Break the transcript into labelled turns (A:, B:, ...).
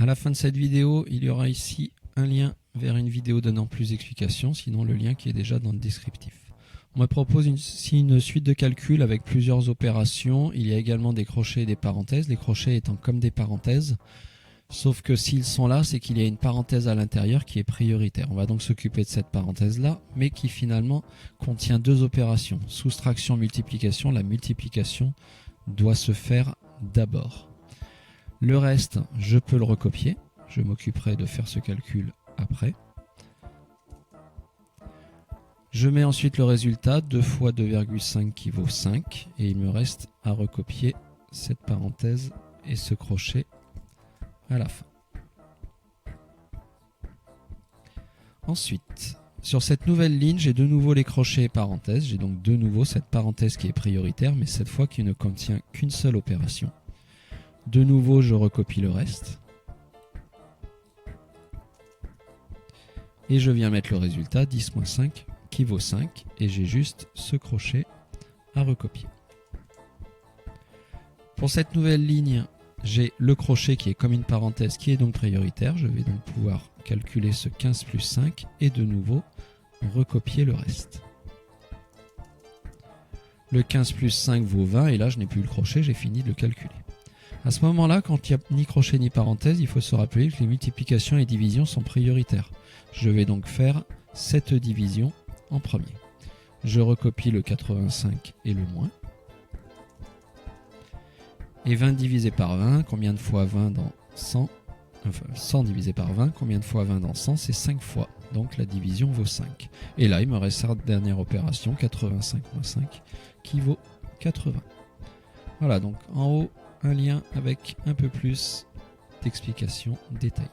A: À la fin de cette vidéo, il y aura ici un lien vers une vidéo donnant plus d'explications, sinon le lien qui est déjà dans le descriptif. On me propose ici une suite de calculs avec plusieurs opérations. Il y a également des crochets et des parenthèses, les crochets étant comme des parenthèses. Sauf que s'ils sont là, c'est qu'il y a une parenthèse à l'intérieur qui est prioritaire. On va donc s'occuper de cette parenthèse-là, mais qui finalement contient deux opérations. Soustraction, multiplication. La multiplication doit se faire d'abord. Le reste, je peux le recopier. Je m'occuperai de faire ce calcul après. Je mets ensuite le résultat, 2 fois 2,5 qui vaut 5. Et il me reste à recopier cette parenthèse et ce crochet à la fin. Ensuite, sur cette nouvelle ligne, j'ai de nouveau les crochets et parenthèses. J'ai donc de nouveau cette parenthèse qui est prioritaire, mais cette fois qui ne contient qu'une seule opération. De nouveau, je recopie le reste. Et je viens mettre le résultat, 10 moins 5 qui vaut 5. Et j'ai juste ce crochet à recopier. Pour cette nouvelle ligne, j'ai le crochet qui est comme une parenthèse qui est donc prioritaire. Je vais donc pouvoir calculer ce 15 plus 5 et de nouveau recopier le reste. Le 15 plus 5 vaut 20 et là je n'ai plus le crochet, j'ai fini de le calculer. À ce moment-là, quand il n'y a ni crochet ni parenthèse, il faut se rappeler que les multiplications et divisions sont prioritaires. Je vais donc faire cette division en premier. Je recopie le 85 et le moins. Et 20 divisé par 20, combien de fois 20 dans 100 Enfin, 100 divisé par 20, combien de fois 20 dans 100 C'est 5 fois. Donc la division vaut 5. Et là, il me reste cette dernière opération, 85 moins 5, qui vaut 80. Voilà, donc en haut, un lien avec un peu plus d'explications détaillées.